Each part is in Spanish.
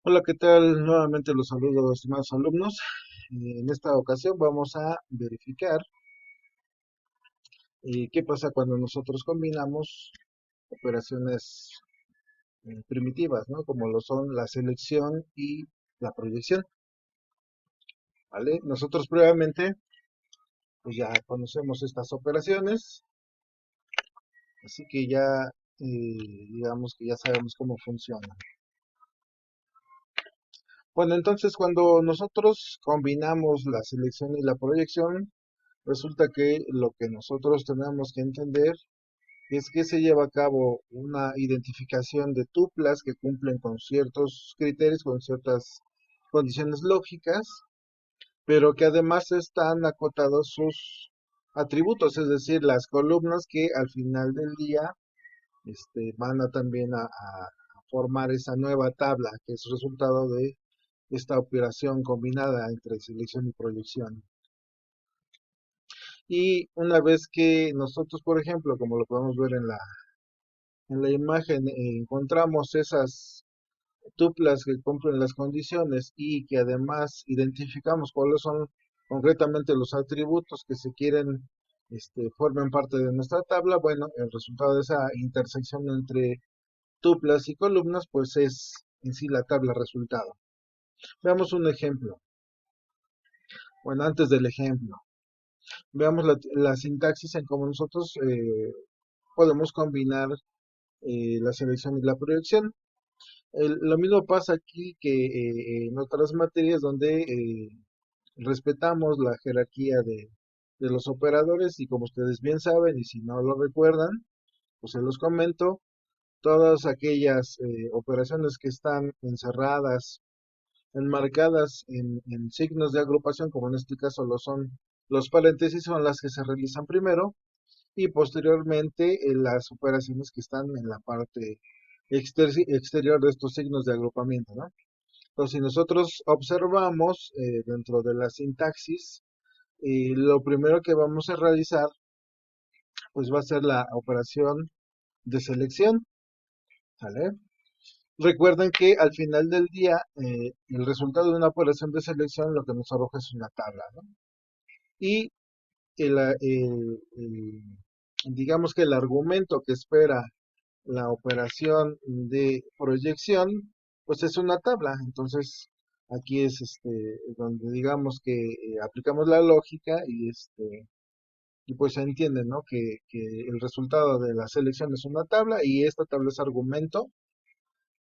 Hola, ¿qué tal? Nuevamente los saludos, estimados alumnos. En esta ocasión vamos a verificar qué pasa cuando nosotros combinamos operaciones primitivas, ¿no? Como lo son la selección y la proyección, ¿vale? Nosotros previamente, pues ya conocemos estas operaciones, así que ya, digamos que ya sabemos cómo funcionan. Bueno, entonces cuando nosotros combinamos la selección y la proyección, resulta que lo que nosotros tenemos que entender es que se lleva a cabo una identificación de tuplas que cumplen con ciertos criterios, con ciertas condiciones lógicas, pero que además están acotados sus atributos, es decir, las columnas que al final del día van a también a formar esa nueva tabla que es resultado de esta operación combinada entre selección y proyección. Y una vez que nosotros, por ejemplo, como lo podemos ver en la imagen, encontramos esas tuplas que cumplen las condiciones y que además identificamos cuáles son concretamente los atributos que se quieren, formen parte de nuestra tabla, bueno, el resultado de esa intersección entre tuplas y columnas, pues es en sí la tabla resultado. Veamos un ejemplo. Bueno, antes del ejemplo, veamos la sintaxis en cómo nosotros podemos combinar la selección y la proyección. Lo mismo pasa aquí que en otras materias donde respetamos la jerarquía de los operadores y como ustedes bien saben y si no lo recuerdan, pues se los comento, todas aquellas operaciones que están encerradas, enmarcadas en signos de agrupación, como en este caso lo son los paréntesis, son las que se realizan primero y posteriormente las operaciones que están en la parte exterior de estos signos de agrupamiento, ¿no? Entonces, si nosotros observamos dentro de la sintaxis, lo primero que vamos a realizar, pues va a ser la operación de selección, ¿vale? Recuerden que al final del día, el resultado de una operación de selección lo que nos arroja es una tabla, ¿no? Y digamos que el argumento que espera la operación de proyección, pues es una tabla. Entonces, aquí es donde digamos que aplicamos la lógica y pues se entiende, ¿no? Que el resultado de la selección es una tabla y esta tabla es argumento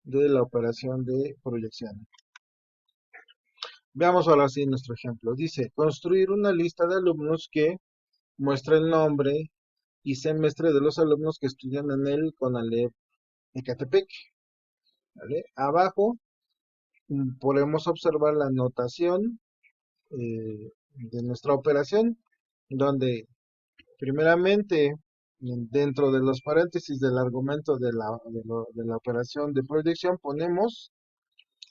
de la operación de proyección. Veamos ahora sí nuestro ejemplo. Dice, construir una lista de alumnos que muestra el nombre y semestre de los alumnos que estudian en el CONALEP Ecatepec. ¿Vale? Abajo podemos observar la notación de nuestra operación, donde primeramente dentro de los paréntesis del argumento de la operación de proyección ponemos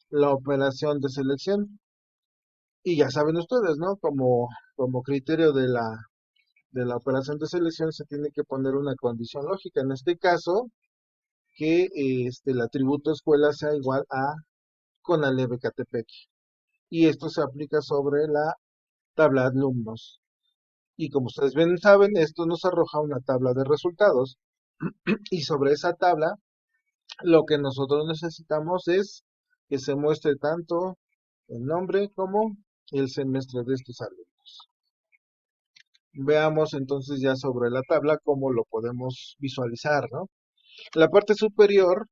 la operación de selección. Y ya saben ustedes, ¿no? Como criterio de la operación de selección se tiene que poner una condición lógica. En este caso, que el atributo escuela sea igual a Conalep Ecatepec. Y esto se aplica sobre la tabla de alumnos. Y como ustedes bien saben, esto nos arroja una tabla de resultados. Y sobre esa tabla, lo que nosotros necesitamos es que se muestre tanto el nombre como el semestre de estos alumnos. Veamos entonces ya sobre la tabla cómo lo podemos visualizar, ¿no? En la parte superior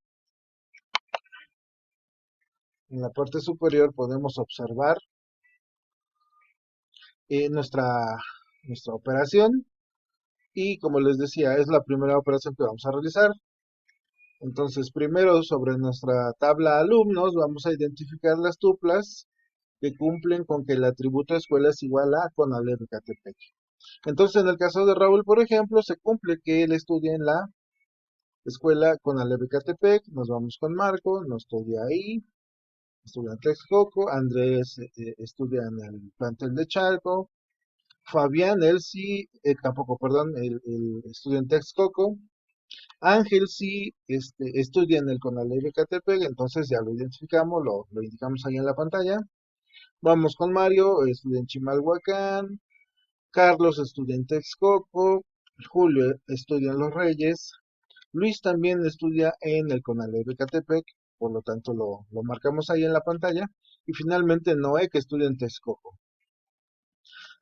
podemos observar nuestra operación y como les decía, es la primera operación que vamos a realizar. Entonces, primero sobre nuestra tabla alumnos vamos a identificar las tuplas que cumplen con que el atributo escuela es igual a Conalep Ecatepec. Entonces, en el caso de Raúl, por ejemplo, se cumple que él estudia en la escuela Conalep Ecatepec, nos vamos con Marco, no estudia ahí, estudia en Texcoco, Andrés estudia en el plantel de Chalco, Fabián, él sí, tampoco, perdón, él estudia en Texcoco, Ángel sí estudia en el CONALEP de Ecatepec, entonces ya lo identificamos, lo indicamos ahí en la pantalla. Vamos con Mario, estudia en Chimalhuacán. Carlos estudia en Texcoco. Julio estudia en Los Reyes. Luis también estudia en el CONALEP de Ecatepec, por lo tanto lo marcamos ahí en la pantalla. Y finalmente Noé, que estudia en Texcoco.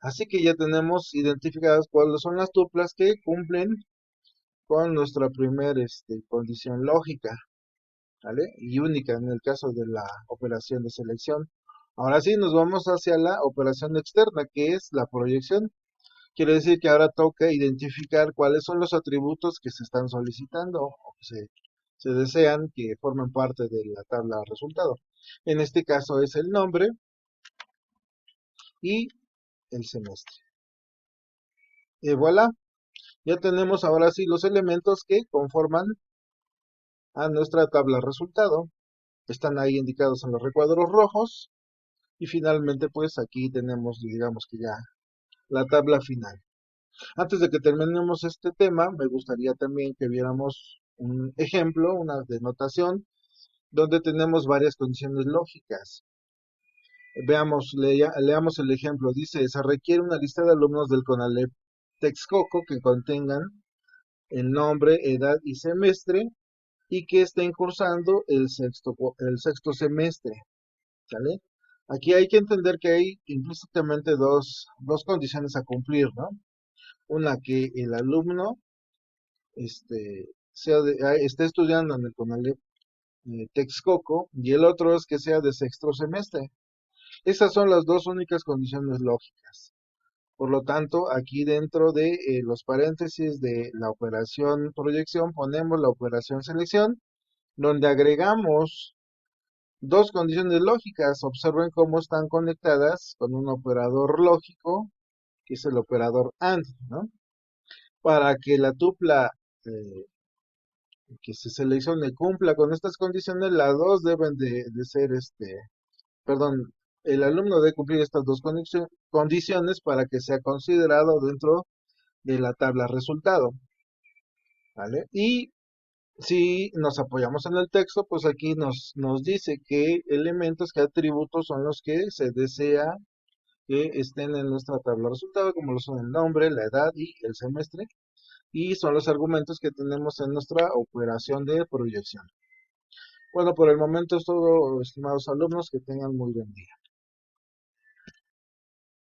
Así que ya tenemos identificadas cuáles son las tuplas que cumplen con nuestra primer condición lógica, ¿vale? Y única en el caso de la operación de selección. Ahora sí, nos vamos hacia la operación externa, que es la proyección. Quiere decir que ahora toca identificar cuáles son los atributos que se están solicitando o que se desean que formen parte de la tabla de resultado. En este caso es el nombre y el semestre. Y voilà, ya tenemos ahora sí los elementos que conforman a nuestra tabla de resultado. Están ahí indicados en los recuadros rojos. Y finalmente, pues aquí tenemos, digamos que ya la tabla final. Antes de que terminemos este tema, me gustaría también que viéramos un ejemplo, una denotación, donde tenemos varias condiciones lógicas. Veamos, leamos el ejemplo. Dice, se requiere una lista de alumnos del CONALEP Texcoco que contengan el nombre, edad y semestre y que estén cursando el sexto semestre. ¿Sale? Aquí hay que entender que hay implícitamente dos condiciones a cumplir, ¿no? Una, que el alumno esté estudiando en el CONALEP Texcoco, y el otro es que sea de sexto semestre. Esas son las dos únicas condiciones lógicas. Por lo tanto, aquí dentro de los paréntesis de la operación proyección ponemos la operación selección, donde agregamos dos condiciones lógicas. Observen cómo están conectadas con un operador lógico, que es el operador AND, ¿no? Para que la tupla que se seleccione cumpla con estas condiciones, las dos deben de ser, perdón, el alumno debe cumplir estas dos condiciones para que sea considerado dentro de la tabla resultado, ¿vale? Y si nos apoyamos en el texto, pues aquí nos dice qué elementos, qué atributos son los que se desea que estén en nuestra tabla de resultado, como lo son el nombre, la edad y el semestre, y son los argumentos que tenemos en nuestra operación de proyección. Bueno, por el momento es todo, estimados alumnos, que tengan muy buen día.